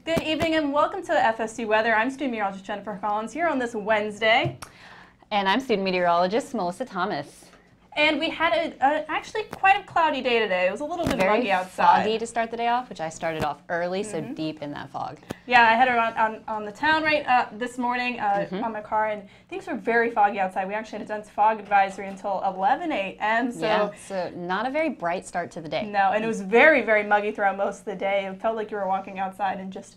Good evening and welcome to the FSU weather. I'm student meteorologist Jennifer Collins here on this Wednesday. And I'm student meteorologist Melissa Thomas. And we had actually quite a cloudy day today. It was a little bit muggy outside. Very foggy to start the day off, which I started off early, so deep in that fog. Yeah, I had it on the town this morning on my car, and things were very foggy outside. We actually had a dense fog advisory until 11 a.m. So not a very bright start to the day. No, and it was very, very muggy throughout most of the day. It felt like you were walking outside and just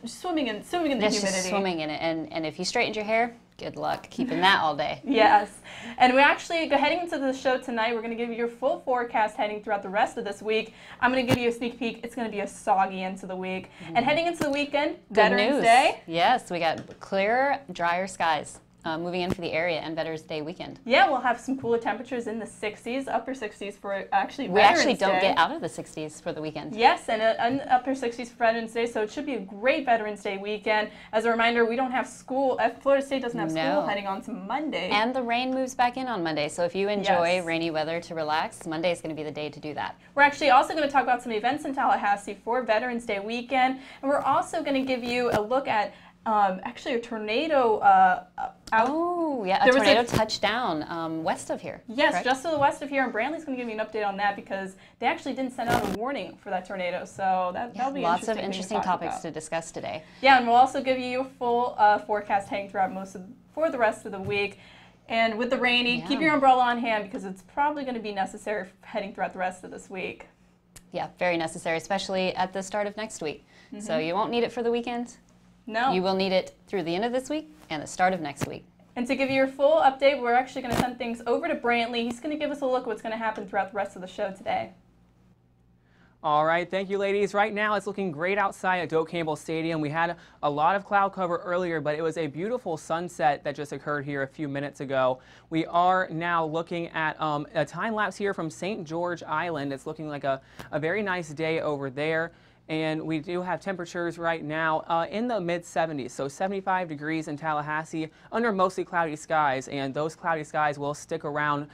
swimming in the humidity. Just swimming in it, and if you straightened your hair, good luck keeping that all day. Yes. And we're actually heading into the show tonight. We're going to give you your full forecast heading throughout the rest of this week. I'm going to give you a sneak peek. It's going to be a soggy end to the week. And heading into the weekend, Veterans Day. Yes, we got clearer, drier skies moving in for the area and Veterans Day weekend. Yeah, we'll have some cooler temperatures in the 60s, upper 60s for actually Veterans Day. We actually don't get out of the 60s for the weekend. Yes, and upper 60s for Veterans Day, so it should be a great Veterans Day weekend. As a reminder, we don't have school. Florida State doesn't have school heading on to Monday. And the rain moves back in on Monday, so if you enjoy rainy weather to relax, Monday is going to be the day to do that. We're actually also going to talk about some events in Tallahassee for Veterans Day weekend, and we're also going to give you a look at actually a tornado a tornado touchdown west of here. Yes, correct? Just to the west of here, and Brantley's going to give you an update on that because they actually didn't send out a warning for that tornado, so that'll be lots of interesting topics to discuss today. Yeah, and we'll also give you your full forecast heading throughout for the rest of the week. And with the rainy, keep your umbrella on hand because it's probably going to be necessary heading throughout the rest of this week. Yeah, very necessary, especially at the start of next week. So you won't need it for the weekend. No. You will need it through the end of this week and the start of next week. And to give you your full update, we're actually going to send things over to Brantley. He's going to give us a look at what's going to happen throughout the rest of the show today. All right, thank you, ladies. Right now, it's looking great outside at Doak Campbell Stadium. We had a lot of cloud cover earlier, but it was a beautiful sunset that just occurred here a few minutes ago. We are now looking at a time lapse here from St. George Island. It's looking like a very nice day over there. And we do have temperatures right now in the mid-70s, so 75 degrees in Tallahassee under mostly cloudy skies, and those cloudy skies will stick around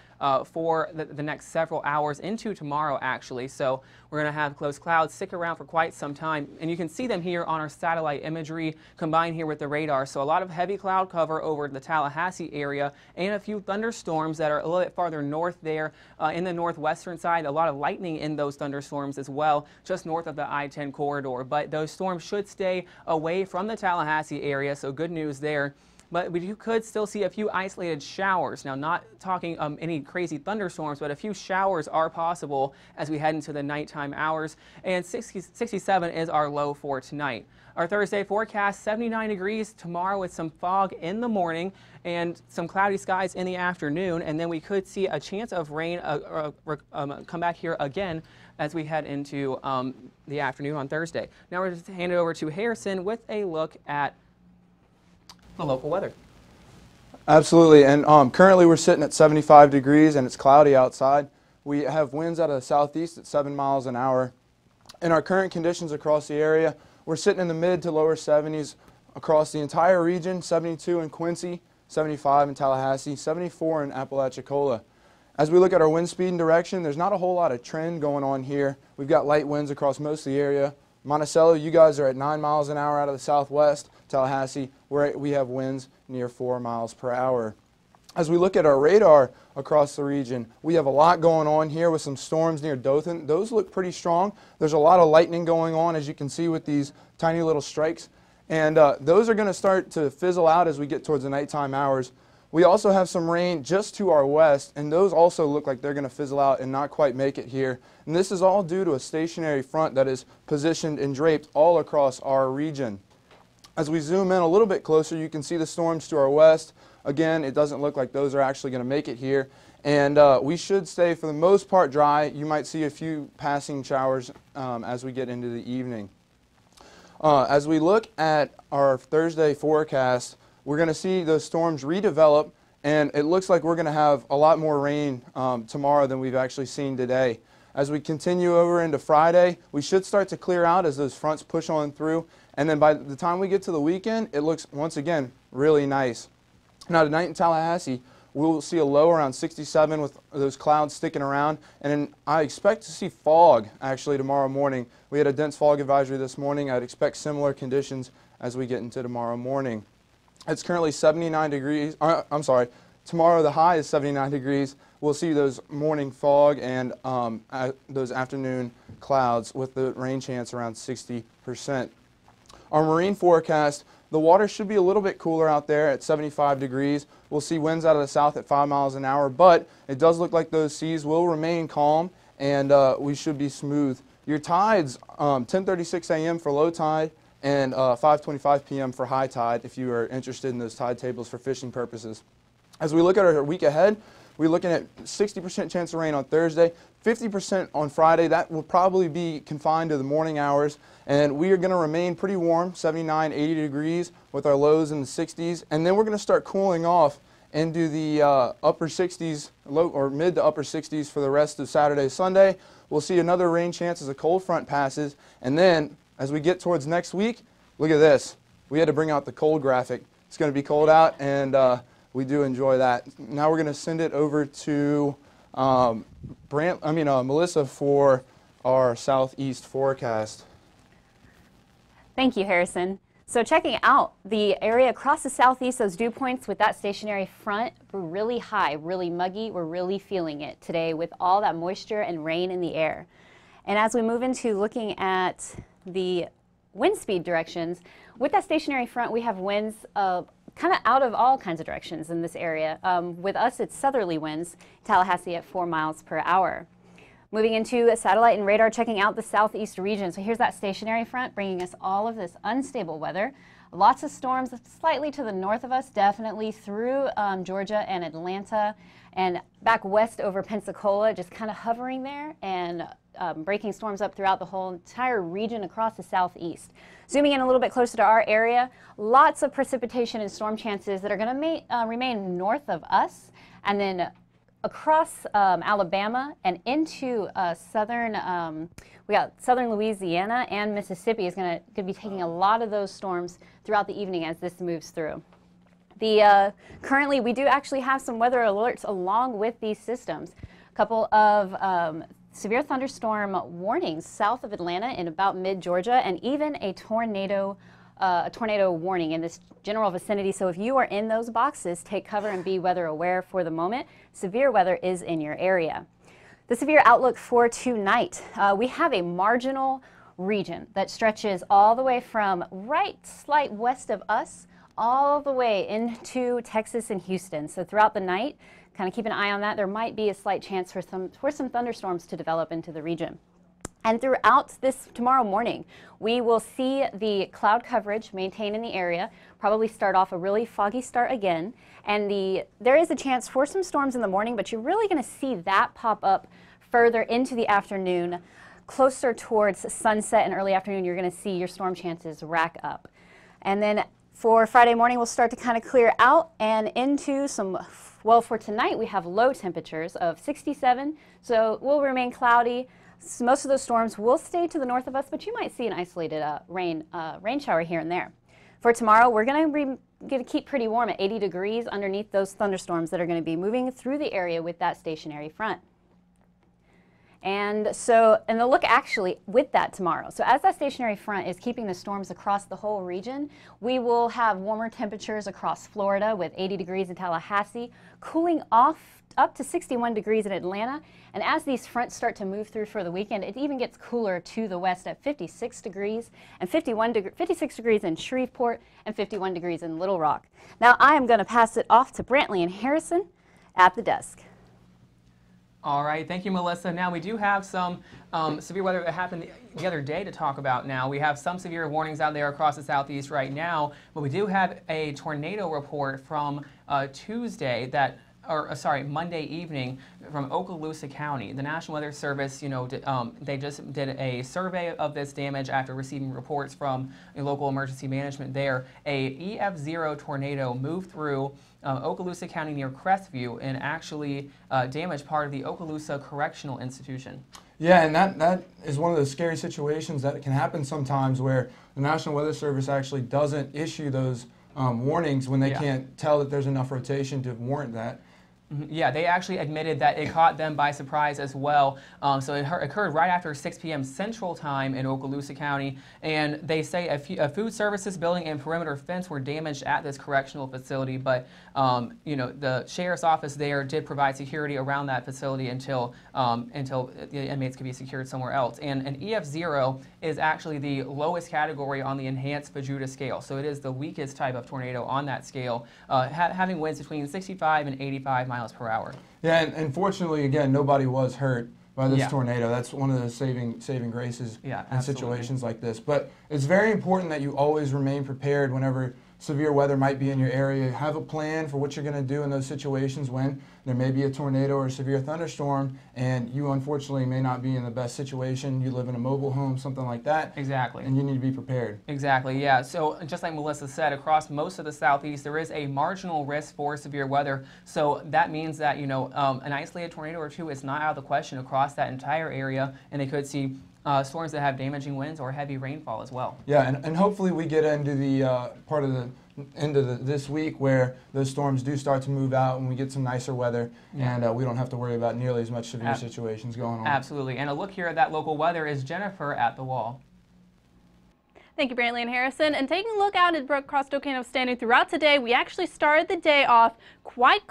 for the next several hours into tomorrow, actually. So we're going to have close clouds stick around for quite some time, and you can see them here on our satellite imagery combined here with the radar. So a lot of heavy cloud cover over the Tallahassee area and a few thunderstorms that are a little bit farther north there in the northwestern side. A lot of lightning in those thunderstorms as well, just north of the I-10 corridor. But those storms should stay away from the Tallahassee area, so good news there. But we could still see a few isolated showers. Now, not talking any crazy thunderstorms, but a few showers are possible as we head into the nighttime hours. And 67 is our low for tonight. Our Thursday forecast, 79 degrees tomorrow with some fog in the morning and some cloudy skies in the afternoon. And then we could see a chance of rain come back here again as we head into the afternoon on Thursday. Now we're going to hand it over to Harrison with a look at the local weather. Absolutely, and currently we're sitting at 75 degrees and it's cloudy outside. We have winds out of the southeast at 7 miles an hour. In our current conditions across the area, we're sitting in the mid to lower 70s across the entire region, 72 in Quincy, 75 in Tallahassee, 74 in Apalachicola. As we look at our wind speed and direction, there's not a whole lot of trend going on here. We've got light winds across most of the area. Monticello, you guys are at 9 miles an hour out of the southwest. Tallahassee, we have winds near 4 miles per hour. As we look at our radar across the region, we have a lot going on here with some storms near Dothan. Those look pretty strong. There's a lot of lightning going on, as you can see with these tiny little strikes. And those are going to start to fizzle out as we get towards the nighttime hours. We also have some rain just to our west, and those also look like they're going to fizzle out and not quite make it here. And this is all due to a stationary front that is positioned and draped all across our region. As we zoom in a little bit closer, you can see the storms to our west. Again, it doesn't look like those are actually going to make it here. And we should stay, for the most part, dry. You might see a few passing showers as we get into the evening. As we look at our Thursday forecast, we're going to see those storms redevelop, and it looks like we're going to have a lot more rain tomorrow than we've actually seen today. As we continue over into Friday, we should start to clear out as those fronts push on through, and then by the time we get to the weekend, it looks, once again, really nice. Now tonight in Tallahassee, we'll see a low around 67 with those clouds sticking around. And then I expect to see fog actually tomorrow morning. We had a dense fog advisory this morning. I'd expect similar conditions as we get into tomorrow morning. It's currently 79 degrees. I'm sorry. Tomorrow the high is 79 degrees. We'll see those morning fog and those afternoon clouds with the rain chance around 60%. Our marine forecast, the water should be a little bit cooler out there at 75 degrees. We'll see winds out of the south at 5 miles an hour, but it does look like those seas will remain calm and we should be smooth. Your tides, 10:36 a.m. for low tide and 5:25 p.m. for high tide if you are interested in those tide tables for fishing purposes. As we look at our week ahead, we're looking at 60% chance of rain on Thursday, 50% on Friday. That will probably be confined to the morning hours. And we are going to remain pretty warm, 79, 80 degrees with our lows in the 60s. And then we're going to start cooling off into the upper 60s, low or mid to upper 60s for the rest of Saturday, Sunday. We'll see another rain chance as a cold front passes. And then as we get towards next week, look at this. We had to bring out the cold graphic. It's going to be cold out, and we do enjoy that. Now we're going to send it over to Melissa for our southeast forecast. Thank you, Harrison. So checking out the area across the southeast, those dew points with that stationary front were really high, really muggy. We're really feeling it today with all that moisture and rain in the air. And as we move into looking at the wind speed directions, with that stationary front, we have winds kind of out of all kinds of directions in this area. With us, it's southerly winds, Tallahassee at 4 miles per hour. Moving into a satellite and radar, checking out the southeast region. So here's that stationary front bringing us all of this unstable weather. Lots of storms slightly to the north of us, definitely through Georgia and Atlanta and back west over Pensacola, just kind of hovering there and breaking storms up throughout the whole entire region across the southeast. Zooming in a little bit closer to our area, lots of precipitation and storm chances that are going to remain north of us, and then across Alabama and into we got southern Louisiana and Mississippi is going to be taking a lot of those storms throughout the evening as this moves through. Currently, we do actually have some weather alerts along with these systems. A couple of severe thunderstorm warnings south of Atlanta in about mid-Georgia, and even a tornado warning in this general vicinity. So if you are in those boxes, take cover and be weather aware for the moment. Severe weather is in your area. The severe outlook for tonight, we have a marginal region that stretches all the way from slight west of us all the way into Texas and Houston. So throughout the night, kind of keep an eye on that. There might be a slight chance for some thunderstorms to develop into the region. And throughout this tomorrow morning, we will see the cloud coverage maintain in the area, probably start off a really foggy start again. And there is a chance for some storms in the morning, but you're really going to see that pop up further into the afternoon. Closer towards sunset and early afternoon, you're going to see your storm chances rack up. And then for Friday morning, we'll start to kind of clear out and into well, for tonight, we have low temperatures of 67, so it will remain cloudy. So most of those storms will stay to the north of us, but you might see an isolated rain shower here and there. For tomorrow, we're going to keep pretty warm at 80 degrees underneath those thunderstorms that are going to be moving through the area with that stationary front. And the look actually with that tomorrow. So as that stationary front is keeping the storms across the whole region, we will have warmer temperatures across Florida with 80 degrees in Tallahassee, cooling off up to 61 degrees in Atlanta. And as these fronts start to move through for the weekend, it even gets cooler to the west at 56 degrees and 56 degrees in Shreveport and 51 degrees in Little Rock. Now I am going to pass it off to Brantley and Harrison at the desk. All right, thank you, Melissa. Now we do have some severe weather that happened the other day to talk about now. We have some severe warnings out there across the southeast right now, but we do have a tornado report from Monday evening from Okaloosa County. The National Weather Service, they just did a survey of this damage after receiving reports from local emergency management there. A EF0 tornado moved through Okaloosa County near Crestview and actually damaged part of the Okaloosa Correctional Institution. Yeah, and that is one of those scary situations that can happen sometimes where the National Weather Service actually doesn't issue those warnings when they can't tell that there's enough rotation to warrant that. Yeah, they actually admitted that it caught them by surprise as well. So it occurred right after 6 p.m. Central Time in Okaloosa County, and they say a food services building and perimeter fence were damaged at this correctional facility, but you know, the sheriff's office there did provide security around that facility until the inmates could be secured somewhere else. And an EF0 is actually the lowest category on the enhanced Fajuta scale, so it is the weakest type of tornado on that scale, having winds between 65 and 85 miles per hour. Yeah, and fortunately, again, nobody was hurt by this tornado. That's one of the saving graces in situations like this. But it's very important that you always remain prepared whenever severe weather might be in your area. Have a plan for what you're going to do in those situations when there may be a tornado or a severe thunderstorm, and you unfortunately may not be in the best situation. You live in a mobile home, something like that. Exactly. And you need to be prepared. Exactly, yeah. So just like Melissa said, across most of the southeast, there is a marginal risk for severe weather. So that means that, you know, an isolated tornado or two is not out of the question across that entire area, and they could see storms that have damaging winds or heavy rainfall as well. Yeah, and hopefully we get into the part of the end of this week where those storms do start to move out and we get some nicer weather, and we don't have to worry about nearly as much severe situations going on. Absolutely. And a look here at that local weather is Jennifer at the wall. Thank you, Brantley and Harrison. And taking a look out at across Docano Standing throughout today, we actually started the day off quite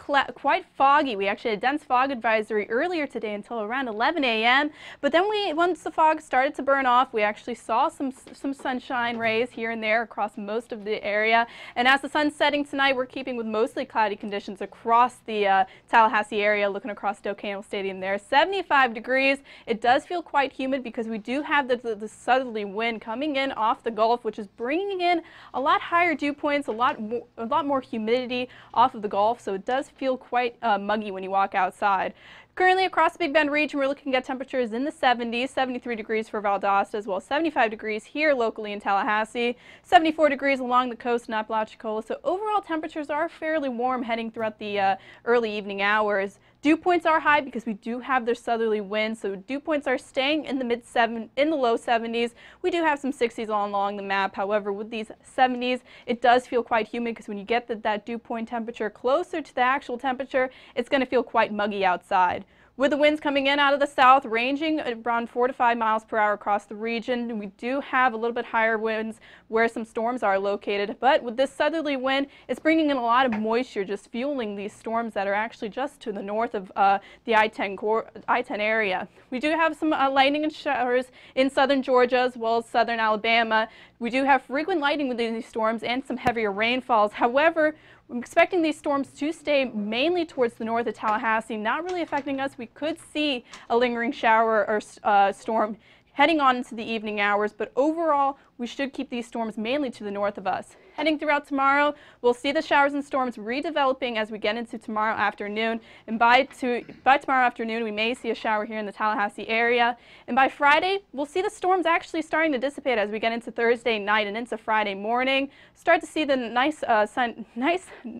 foggy. We actually had a dense fog advisory earlier today until around 11 a.m. But then once the fog started to burn off, we actually saw some sunshine rays here and there across most of the area. And as the sun's setting tonight, we're keeping with mostly cloudy conditions across the Tallahassee area, looking across Docano Stadium there. 75 degrees. It does feel quite humid because we do have the southerly wind coming in off the Gulf, which is bringing in a lot higher dew points, a lot more humidity off of the Gulf, so it does feel quite muggy when you walk outside. Currently across the Big Bend region, we're looking at temperatures in the 70s, 73 degrees for Valdosta, as well as 75 degrees here locally in Tallahassee, 74 degrees along the coast in Apalachicola. So overall temperatures are fairly warm heading throughout the early evening hours. Dew points are high because we do have their southerly winds, so dew points are staying in the low 70s. We do have some 60s all along the map. However, with these 70s, it does feel quite humid because when you get that dew point temperature closer to the actual temperature, it's going to feel quite muggy outside. With the winds coming in out of the south, ranging around 4 to 5 miles per hour across the region, we do have a little bit higher winds where some storms are located. But with this southerly wind, it's bringing in a lot of moisture, just fueling these storms that are actually just to the north of the I-10 area. We do have some lightning and showers in southern Georgia as well as southern Alabama. We do have frequent lightning within these storms and some heavier rainfalls. However, I'm expecting these storms to stay mainly towards the north of Tallahassee, not really affecting us. We could see a lingering shower or storm heading on into the evening hours, but overall, we should keep these storms mainly to the north of us. Heading throughout tomorrow, we'll see the showers and storms redeveloping as we get into tomorrow afternoon. And by tomorrow afternoon, we may see a shower here in the Tallahassee area. And by Friday, we'll see the storms actually starting to dissipate as we get into Thursday night and into Friday morning. Start to see the nice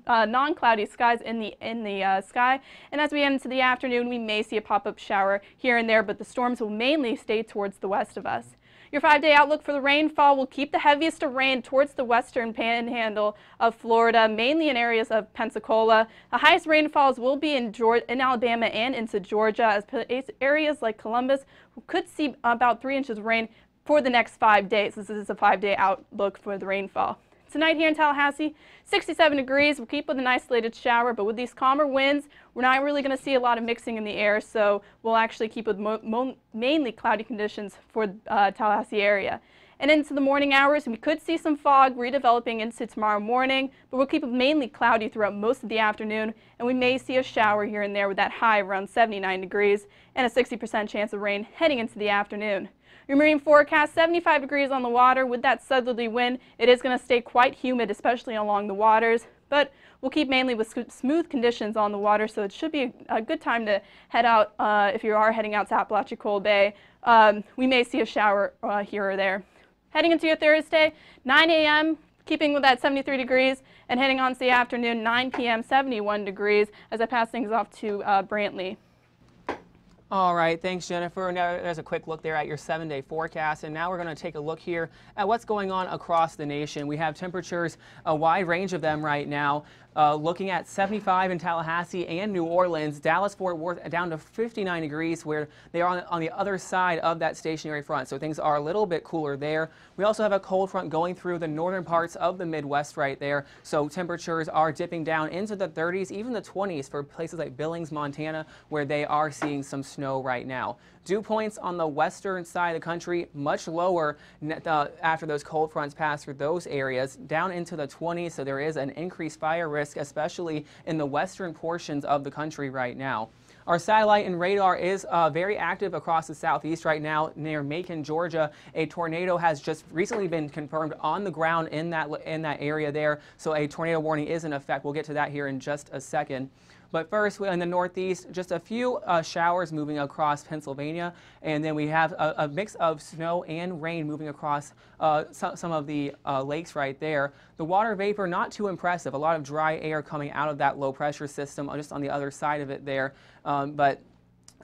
non-cloudy skies in the sky. And as we get into the afternoon, we may see a pop-up shower here and there, but the storms will mainly stay towards the west of us. Your 5-day outlook for the rainfall will keep the heaviest of rain towards the western panhandle of Florida, mainly in areas of Pensacola. The highest rainfalls will be in Alabama and into Georgia, as areas like Columbus could see about 3 inches of rain for the next 5 days. This is a 5-day outlook for the rainfall. Tonight here in Tallahassee, 67 degrees. We'll keep with an isolated shower, but with these calmer winds, we're not really going to see a lot of mixing in the air, so we'll actually keep with mainly cloudy conditions for the Tallahassee area. And into the morning hours, we could see some fog redeveloping into tomorrow morning, but we'll keep it mainly cloudy throughout most of the afternoon, and we may see a shower here and there with that high around 79 degrees and a 60% chance of rain heading into the afternoon. Your marine forecast, 75 degrees on the water. With that southerly wind, it is going to stay quite humid, especially along the waters, but we'll keep mainly with smooth conditions on the water, so it should be a good time to head out if you are heading out to Apalachicola Bay. We may see a shower here or there. Heading into your Thursday, 9 a.m., keeping with that 73 degrees, and heading on to the afternoon, 9 p.m., 71 degrees, as I pass things off to Brantley. All right, thanks, Jennifer. Now there's a quick look there at your 7-day forecast, and now we're going to take a look here at what's going on across the nation. We have temperatures, a wide range of them right now. Looking at 75 in Tallahassee and New Orleans, Dallas-Fort Worth down to 59 degrees, where they are on the other side of that stationary front. So things are a little bit cooler there. We also have a cold front going through the northern parts of the Midwest right there. So temperatures are dipping down into the 30s, even the 20s for places like Billings, Montana, where they are seeing some snow right now. Dew points on the western side of the country much lower after those cold fronts pass through those areas, down into the 20s. So there is an increased fire risk, especially in the western portions of the country right now. Our satellite and radar is very active across the southeast right now near Macon, Georgia. A tornado has just recently been confirmed on the ground in that area there. So a tornado warning is in effect. We'll get to that here in just a second. But first, in the northeast, just a few showers moving across Pennsylvania, and then we have a mix of snow and rain moving across some of the lakes right there. The water vapor, not too impressive. A lot of dry air coming out of that low pressure system just on the other side of it there.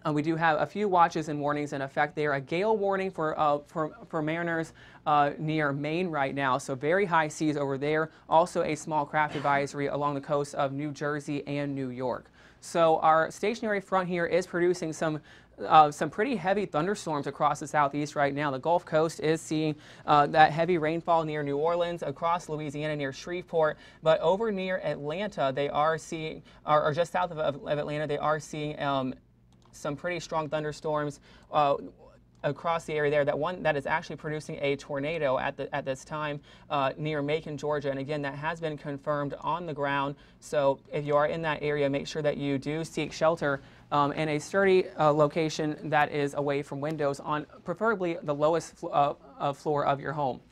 We do have a few watches and warnings in effect there. A gale warning for mariners near Maine right now, so very high seas over there. Also a small craft advisory along the coast of New Jersey and New York. So our stationary front here is producing some pretty heavy thunderstorms across the southeast right now. The Gulf Coast is seeing that heavy rainfall near New Orleans, across Louisiana near Shreveport, but over near Atlanta they are seeing, or just south of Atlanta, they are seeing some pretty strong thunderstorms across the area there. That one that is actually producing a tornado at this time near Macon, Georgia. And again, that has been confirmed on the ground. So if you are in that area, make sure that you do seek shelter in a sturdy location that is away from windows on preferably the lowest floor of your home.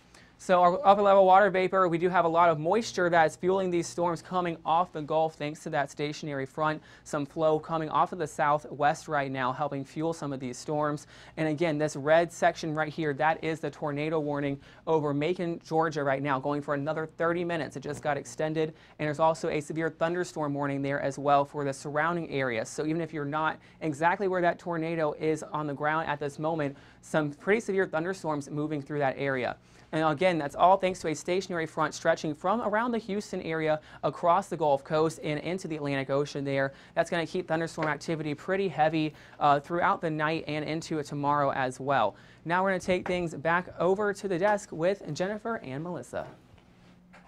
So our upper level water vapor, we do have a lot of moisture that is fueling these storms coming off the Gulf thanks to that stationary front. Some flow coming off of the southwest right now, helping fuel some of these storms. And again, this red section right here, that is the tornado warning over Macon, Georgia right now, going for another 30 minutes. It just got extended. And there's also a severe thunderstorm warning there as well for the surrounding areas. So even if you're not exactly where that tornado is on the ground at this moment, some pretty severe thunderstorms moving through that area. And again, that's all thanks to a stationary front stretching from around the Houston area across the Gulf Coast and into the Atlantic Ocean there. That's going to keep thunderstorm activity pretty heavy throughout the night and into tomorrow as well. Now we're going to take things back over to the desk with Jennifer and Melissa.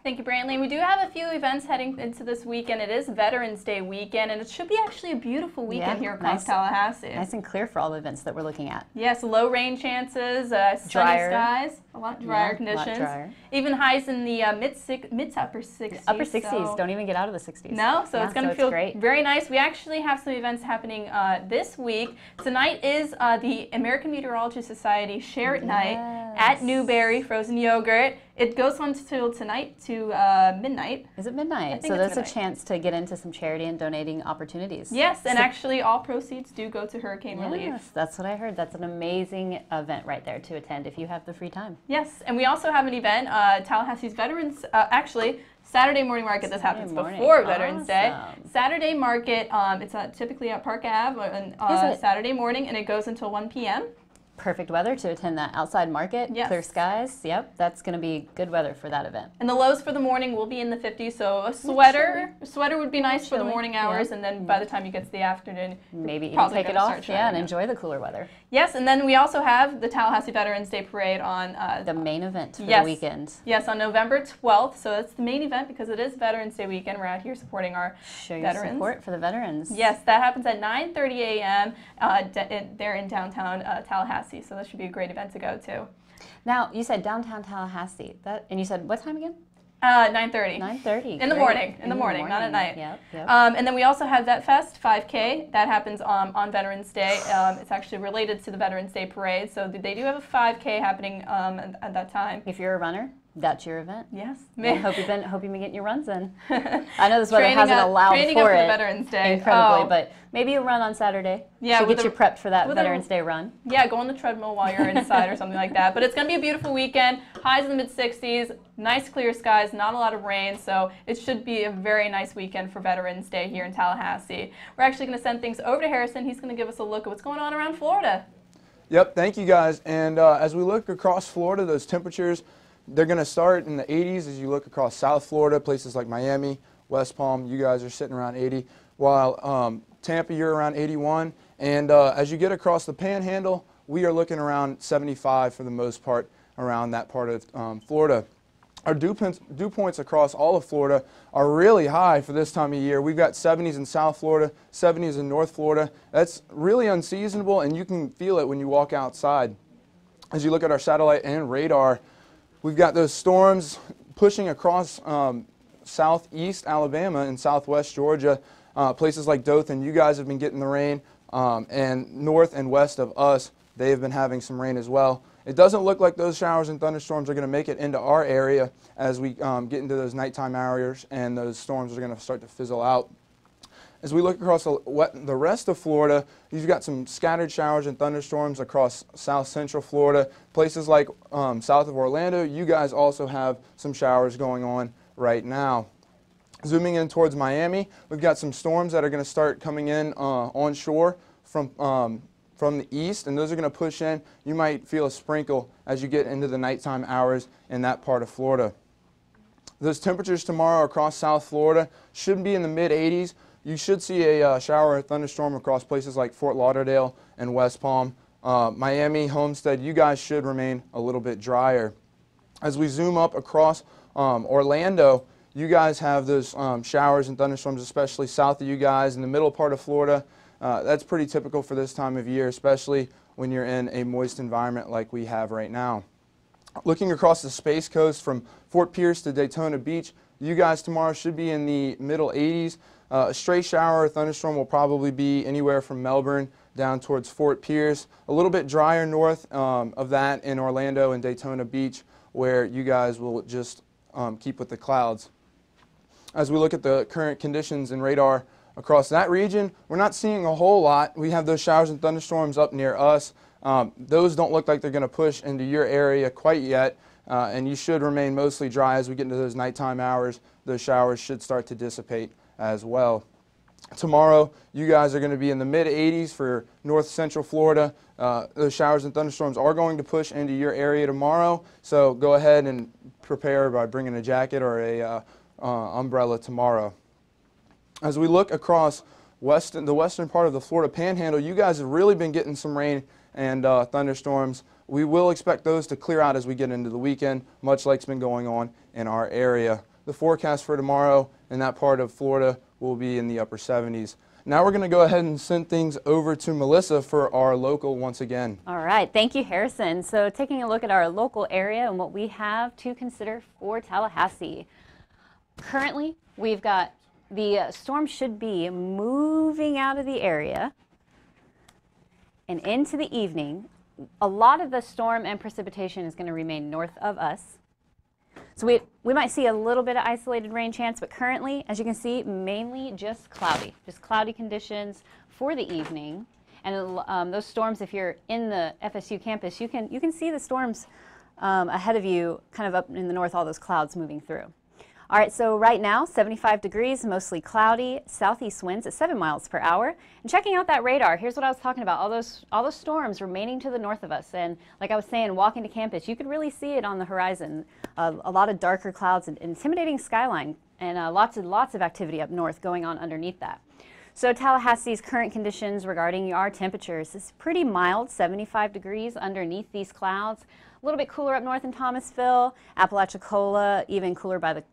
Thank you, Brantley. We do have a few events heading into this weekend. It is Veterans Day weekend, and it should be actually a beautiful weekend here across Tallahassee. Nice and clear for all the events that we're looking at. Yes, low rain chances, sunny skies, a lot drier conditions. A lot drier. Even highs in the mid to upper 60s. Upper 60s, so don't even get out of the 60s. No, so it's going to feel very nice. We actually have some events happening this week. Tonight is the American Meteorology Society Share It Night at Newberry Frozen Yogurt. It goes on until tonight to midnight. Is it midnight? So there's a chance to get into some charity and donating opportunities. Yes, and actually all proceeds do go to hurricane relief. Yes, that's what I heard. That's an amazing event right there to attend if you have the free time. Yes, and we also have an event, Tallahassee's Veterans, actually, Saturday morning market. This happens before Veterans Day. Saturday market, it's typically at Park Ave on Saturday morning, and it goes until 1 p.m. Perfect weather to attend that outside market, clear skies. Yep, that's going to be good weather for that event. And the lows for the morning will be in the 50s, so a sweater would be nice for the morning hours, and then by the time you get to the afternoon, maybe even take it off, and enjoy the cooler weather. Yes, and then we also have the Tallahassee Veterans Day Parade on the main event for the weekend. Yes, on November 12th, so that's the main event because it is Veterans Day weekend. We're out here supporting our veterans. Show your support for the veterans. Yes, that happens at 9:30 a.m. There in downtown Tallahassee. So that should be a great event to go to. Now, you said downtown Tallahassee, and you said what time again? 9:30. 9:30. In the morning. In the morning, not at night. Yep. And then we also have Vet Fest 5K. That happens on Veterans Day. It's actually related to the Veterans Day Parade. So they do have a 5K happening at that time. If you're a runner, that's your event. Yes. Hope you've been getting your runs in. I know this weather hasn't allowed for it Veterans Day. Incredibly, but maybe a run on Saturday. Yeah, to get you prepped for that Veterans Day run. Yeah, go on the treadmill while you're inside or something like that. But it's going to be a beautiful weekend. Highs in the mid-60s, nice clear skies, not a lot of rain, so it should be a very nice weekend for Veterans Day here in Tallahassee. We're actually going to send things over to Harrison. He's going to give us a look at what's going on around Florida. Yep, thank you guys. And as we look across Florida, those temperatures, they're going to start in the 80s as you look across South Florida, places like Miami, West Palm, you guys are sitting around 80, while Tampa, you're around 81. And as you get across the Panhandle, we are looking around 75 for the most part around that part of Florida. Our dew points across all of Florida are really high for this time of year. We've got 70s in South Florida, 70s in North Florida. That's really unseasonable, and you can feel it when you walk outside. As you look at our satellite and radar, we've got those storms pushing across southeast Alabama and southwest Georgia. Places like Dothan, you guys have been getting the rain, and north and west of us, they have been having some rain as well. It doesn't look like those showers and thunderstorms are going to make it into our area as we get into those nighttime hours, and those storms are going to start to fizzle out. As we look across the rest of Florida, you've got some scattered showers and thunderstorms across south central Florida. Places like south of Orlando, you guys also have some showers going on right now. Zooming in towards Miami, we've got some storms that are going to start coming in onshore from the east, and those are going to push in. You might feel a sprinkle as you get into the nighttime hours in that part of Florida. Those temperatures tomorrow across South Florida should be in the mid-80s. You should see a shower or thunderstorm across places like Fort Lauderdale and West Palm. Miami, Homestead, you guys should remain a little bit drier. As we zoom up across Orlando, you guys have those showers and thunderstorms, especially south of you guys in the middle part of Florida. That's pretty typical for this time of year, especially when you're in a moist environment like we have right now. Looking across the Space Coast from Fort Pierce to Daytona Beach, you guys tomorrow should be in the middle 80s. A stray shower or thunderstorm will probably be anywhere from Melbourne down towards Fort Pierce. A little bit drier north of that in Orlando and Daytona Beach, where you guys will just keep with the clouds. As we look at the current conditions and radar across that region, we're not seeing a whole lot. We have those showers and thunderstorms up near us. Those don't look like they're going to push into your area quite yet, and you should remain mostly dry as we get into those nighttime hours. Those showers should start to dissipate as well. Tomorrow, you guys are going to be in the mid-80s for north central Florida. Those showers and thunderstorms are going to push into your area tomorrow, so go ahead and prepare by bringing a jacket or a umbrella tomorrow. As we look across the western part of the Florida Panhandle, you guys have really been getting some rain and thunderstorms. We will expect those to clear out as we get into the weekend, much like's been going on in our area. The forecast for tomorrow in that part of Florida will be in the upper 70s. Now we're going to go ahead and send things over to Melissa for our local once again. All right, thank you, Harrison. So taking a look at our local area and what we have to consider for Tallahassee. Currently, we've got the storm should be moving out of the area and into the evening. A lot of the storm and precipitation is going to remain north of us. So we might see a little bit of isolated rain chance, but currently, as you can see, mainly just cloudy conditions for the evening. And those storms, if you're in the FSU campus, you can see the storms ahead of you, kind of up in the north, all those clouds moving through. All right, so right now, 75 degrees, mostly cloudy, southeast winds at 7 miles per hour. And checking out that radar, here's what I was talking about, all those storms remaining to the north of us. And like I was saying, walking to campus, you could really see it on the horizon. A lot of darker clouds, and intimidating skyline, and lots of activity up north going on underneath that. So Tallahassee's current conditions regarding our temperatures is pretty mild, 75 degrees underneath these clouds. A little bit cooler up north in Thomasville, Apalachicola, even cooler by the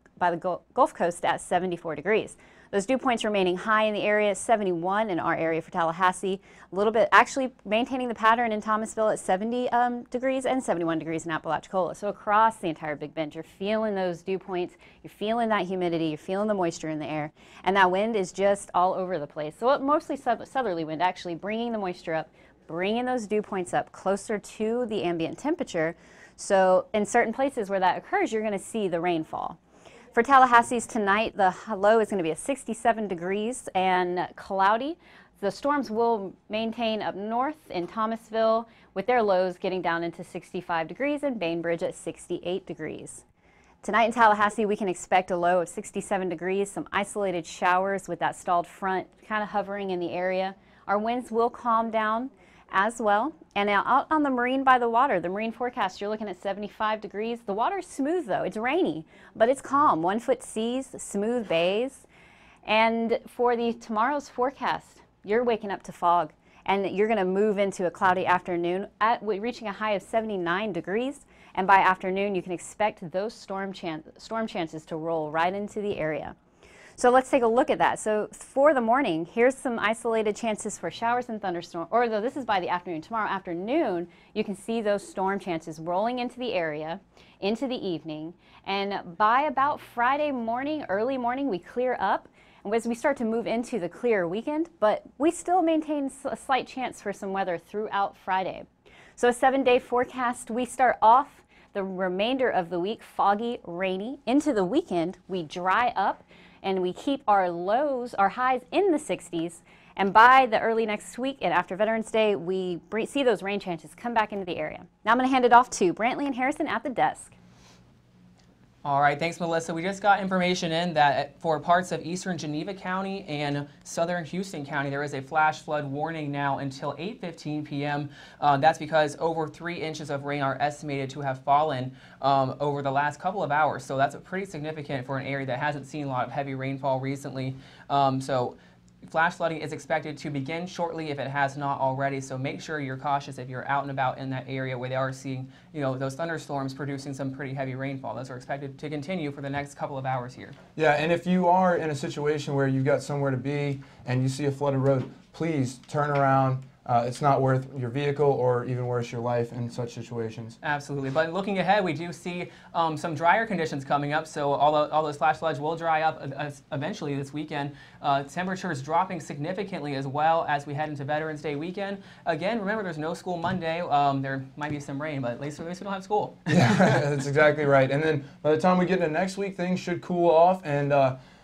Gulf Coast at 74 degrees. Those dew points remaining high in the area, 71 in our area for Tallahassee. A little bit actually maintaining the pattern in Thomasville at 70 degrees and 71 degrees in Apalachicola. So across the entire Big Bend, you're feeling those dew points, you're feeling that humidity, you're feeling the moisture in the air, and that wind is just all over the place. So mostly southerly wind, actually bringing the moisture up, bringing those dew points up closer to the ambient temperature. So in certain places where that occurs, you're going to see the rainfall. For Tallahassee's tonight, the low is going to be at 67 degrees and cloudy. The storms will maintain up north in Thomasville with their lows getting down into 65 degrees and Bainbridge at 68 degrees. Tonight in Tallahassee, we can expect a low of 67 degrees, some isolated showers with that stalled front kind of hovering in the area. Our winds will calm down as well. And now out on the marine by the water, the marine forecast, you're looking at 75 degrees. The water's smooth though, it's rainy, but it's calm. 1 foot seas, smooth bays. And for tomorrow's forecast, you're waking up to fog, and you're going to move into a cloudy afternoon reaching a high of 79 degrees. And by afternoon, you can expect those storm chances to roll right into the area. So let's take a look at that. So for the morning, here's some isolated chances for showers and thunderstorms. Or though this is by the afternoon, tomorrow afternoon, you can see those storm chances rolling into the area, into the evening. And by about Friday morning, early morning, we clear up. And as we start to move into the clear weekend, but we still maintain a slight chance for some weather throughout Friday. So a 7-day forecast, we start off the remainder of the week foggy, rainy. Into the weekend, we dry up and we keep our highs in the 60s. And by the early next week and after Veterans Day, we see those rain chances come back into the area. Now I'm going to hand it off to Brantley and Harrison at the desk. All right, thanks, Melissa. We just got information in that for parts of eastern Geneva County and southern Houston County, there is a flash flood warning now until 8:15 p.m. That's because over 3 inches of rain are estimated to have fallen over the last couple of hours. So that's pretty significant for an area that hasn't seen a lot of heavy rainfall recently. Flash flooding is expected to begin shortly if it has not already, so make sure you're cautious if you're out and about in that area where they are seeing, those thunderstorms producing some pretty heavy rainfall. Those are expected to continue for the next couple of hours here. Yeah, and if you are in a situation where you've got somewhere to be and you see a flooded road, please turn around. It's not worth your vehicle or even worse, your life in such situations. Absolutely. But looking ahead, we do see some drier conditions coming up. So all those flash floods will dry up eventually this weekend. Temperatures dropping significantly as well as we head into Veterans Day weekend. Again, remember there's no school Monday. There might be some rain, but at least we don't have school. Yeah, that's exactly right. And then by the time we get into next week, things should cool off. And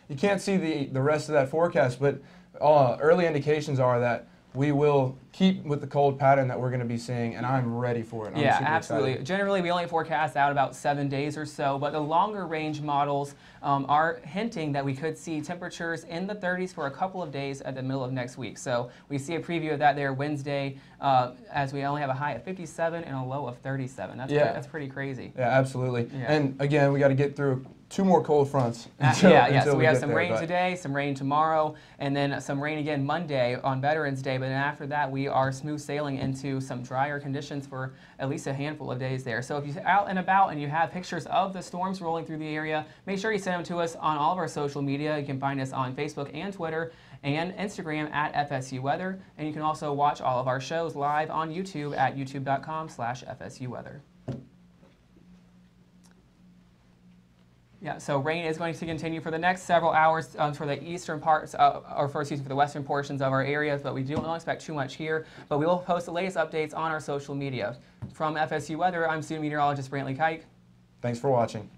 you can't see the rest of that forecast, but early indications are that we will keep with the cold pattern that we're going to be seeing, and I'm ready for it. Yeah, absolutely. Generally, we only forecast out about 7 days or so, but the longer range models are hinting that we could see temperatures in the 30s for a couple of days at the middle of next week. So we see a preview of that there Wednesday, as we only have a high of 57 and a low of 37. That's pretty crazy. Yeah, absolutely. Yeah. And again, we got to get through 2 more cold fronts. So we have some rain today, some rain tomorrow, and then some rain again Monday on Veterans Day. But then after that, we are smooth sailing into some drier conditions for at least a handful of days there. So if you're out and about and you have pictures of the storms rolling through the area, make sure you send them to us on all of our social media. You can find us on Facebook and Twitter and Instagram at FSU Weather. And you can also watch all of our shows live on YouTube at youtube.com/FSU Weather. Yeah, so rain is going to continue for the next several hours for the eastern parts, for the western portions of our areas, but we don't expect too much here. But we will post the latest updates on our social media. From FSU Weather, I'm student meteorologist Brantley Kike. Thanks for watching.